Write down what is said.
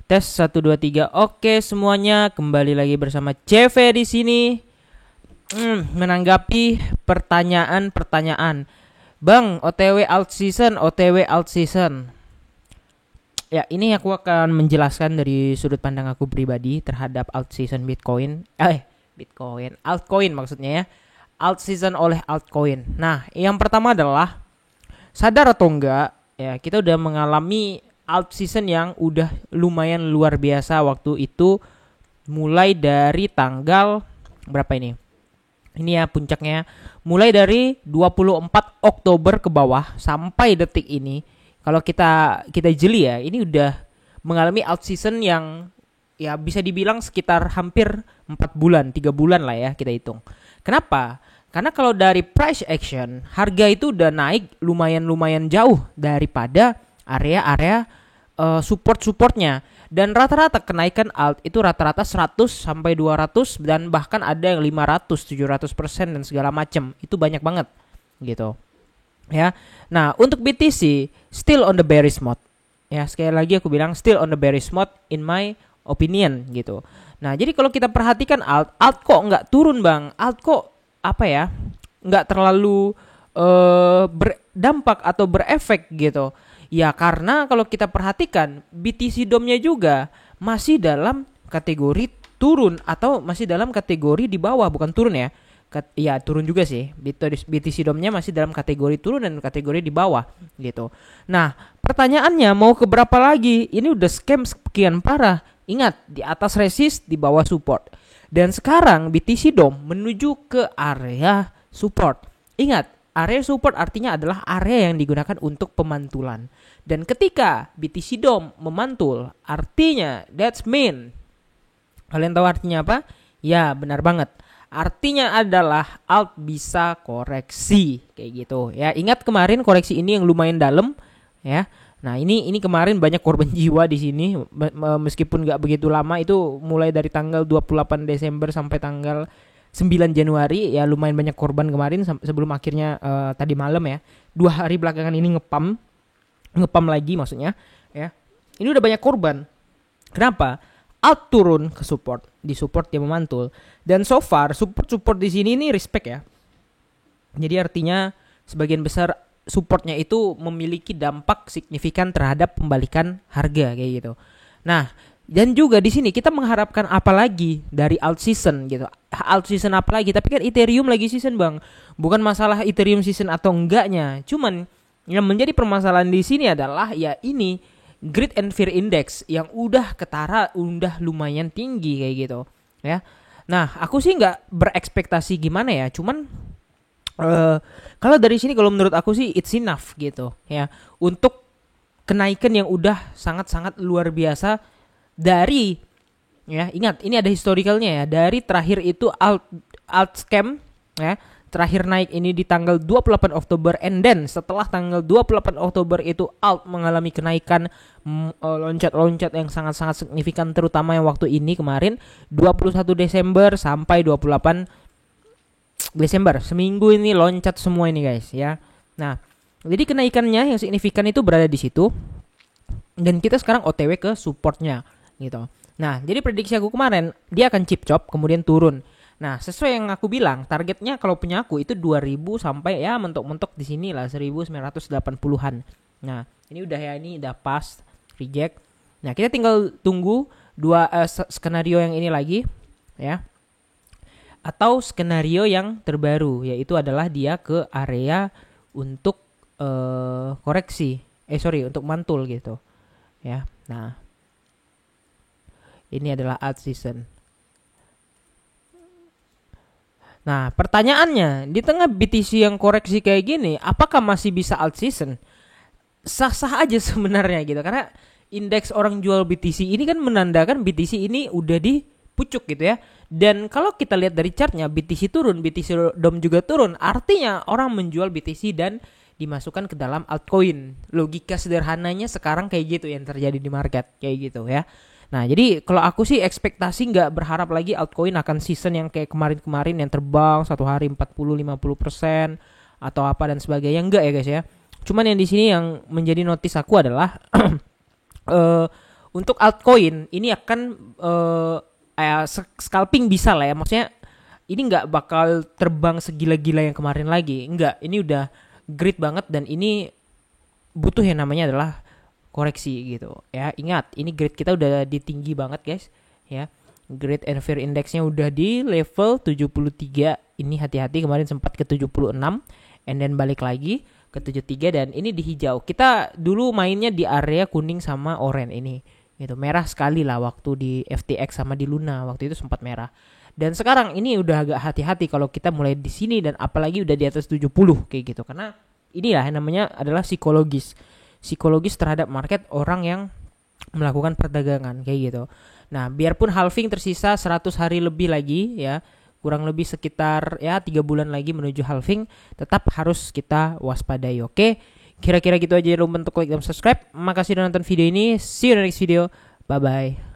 Tes 1 2 3. Oke semuanya, kembali lagi bersama CV di sini. Menanggapi pertanyaan. Bang, OTW alt season. Ya, ini aku akan menjelaskan dari sudut pandang aku pribadi terhadap alt season altcoin maksudnya ya. Alt season oleh altcoin. Nah, yang pertama adalah sadar atau enggak ya, kita udah mengalami alt season yang udah lumayan luar biasa waktu itu, mulai dari tanggal berapa ini? Ini ya puncaknya, mulai dari 24 Oktober ke bawah sampai detik ini. Kalau kita jeli ya, ini udah mengalami alt season yang ya bisa dibilang sekitar hampir 4 bulan, 3 bulan lah ya kita hitung. Kenapa? Karena kalau dari price action, harga itu udah naik lumayan jauh daripada area-area supportnya, dan rata-rata kenaikan alt itu rata-rata 100 sampai 200 dan bahkan ada yang 500, 700% dan segala macam. Itu banyak banget gitu. Ya. Nah, untuk BTC still on the bearish mode. Ya, sekali lagi aku bilang still on the bearish mode in my opinion gitu. Nah, jadi kalau kita perhatikan alt kok nggak turun, Bang? Alt kok apa ya? Nggak terlalu berdampak atau berefek gitu. Ya karena kalau kita perhatikan BTC DOM-nya juga masih dalam kategori turun atau masih dalam kategori di bawah, bukan turun ya. Ya turun juga sih. BTC DOM-nya masih dalam kategori turun dan kategori di bawah gitu. Nah, pertanyaannya mau ke berapa lagi? Ini udah scam sekian parah. Ingat, di atas resist, di bawah support. Dan sekarang BTC DOM menuju ke area support. Ingat, area support artinya adalah area yang digunakan untuk pemantulan. Dan ketika BTC DOM memantul, artinya that's mean. Kalian tahu artinya apa? Ya, benar banget. Artinya adalah alt bisa koreksi kayak gitu. Ya, ingat kemarin koreksi ini yang lumayan dalam ya. Nah, ini kemarin banyak korban jiwa di sini meskipun nggak begitu lama, itu mulai dari tanggal 28 Desember sampai tanggal 9 Januari ya, lumayan banyak korban kemarin sebelum akhirnya tadi malam ya. 2 hari belakangan ini ngepam lagi maksudnya ya. Ini udah banyak korban. Kenapa? Alt turun ke support, di support dia memantul. Dan so far support di sini ini respect ya. Jadi artinya sebagian besar supportnya itu memiliki dampak signifikan terhadap pembalikan harga kayak gitu. Nah, dan juga di sini kita mengharapkan apa lagi dari alt season gitu. Alt season apa lagi? Tapi kan Ethereum lagi season, Bang. Bukan masalah Ethereum season atau enggaknya. Cuman yang menjadi permasalahan di sini adalah ya ini Greed and Fear Index yang udah ketara, udah lumayan tinggi kayak gitu, ya. Nah, aku sih nggak berekspektasi gimana ya. Cuman kalau dari sini kalau menurut aku sih it's enough gitu, ya, untuk kenaikan yang udah sangat-sangat luar biasa dari, ya, ingat ini ada historicalnya ya, dari terakhir itu alt scam ya, terakhir naik ini di tanggal 28 Oktober, and then setelah tanggal 28 Oktober itu alt mengalami kenaikan loncat-loncat yang sangat-sangat signifikan, terutama yang waktu ini kemarin 21 Desember sampai 28 Desember. Seminggu ini loncat semua ini guys ya. Nah, jadi kenaikannya yang signifikan itu berada di situ. Dan kita sekarang OTW ke supportnya gitu. Nah, jadi prediksi aku kemarin dia akan chip chop kemudian turun. Nah, sesuai yang aku bilang, targetnya kalau punya aku itu 2000 sampai ya mentok-mentok di sini lah 1980-an. Nah, ini udah ya, ini udah pas reject. Nah, kita tinggal tunggu skenario yang ini lagi ya. Atau skenario yang terbaru, yaitu adalah dia ke area untuk koreksi. Untuk mantul gitu. Ya. Nah, ini adalah alt season. Nah, pertanyaannya, di tengah BTC yang koreksi kayak gini, apakah masih bisa alt season? Sah-sah aja sebenarnya gitu, karena indeks orang jual BTC ini kan menandakan BTC ini udah di pucuk gitu ya. Dan kalau kita lihat dari chartnya, BTC turun, BTC DOM juga turun. Artinya orang menjual BTC dan dimasukkan ke dalam altcoin. Logika sederhananya sekarang kayak gitu yang terjadi di market, kayak gitu ya. Nah, jadi kalau aku sih ekspektasi nggak berharap lagi altcoin akan season yang kayak kemarin-kemarin yang terbang satu hari 40-50% atau apa dan sebagainya. Enggak ya guys ya. Cuman yang di sini yang menjadi notice aku adalah Untuk altcoin ini akan scalping bisa lah ya. Maksudnya ini nggak bakal terbang segila-gila yang kemarin lagi. Nggak, ini udah great banget dan ini butuh yang namanya adalah koreksi gitu ya. Ingat, ini grade kita udah di tinggi banget guys ya. Grade and fear indexnya udah di level 73. Ini hati-hati, kemarin sempat ke 76 and then balik lagi ke 73 dan ini di hijau. Kita dulu mainnya di area kuning sama oranye ini gitu. Merah sekali lah waktu di FTX sama di Luna, waktu itu sempat merah. Dan sekarang ini udah agak hati-hati kalau kita mulai di sini dan apalagi udah di atas 70 kayak gitu. Karena inilah yang namanya adalah psikologis terhadap market orang yang melakukan perdagangan kayak gitu. Nah, biarpun halving tersisa 100 hari lebih lagi ya, kurang lebih sekitar ya 3 bulan lagi menuju halving, tetap harus kita waspadai. Oke. Kira-kira gitu aja, jangan lupa untuk like dan subscribe. Makasih udah nonton video ini. See you in the next video. Bye bye.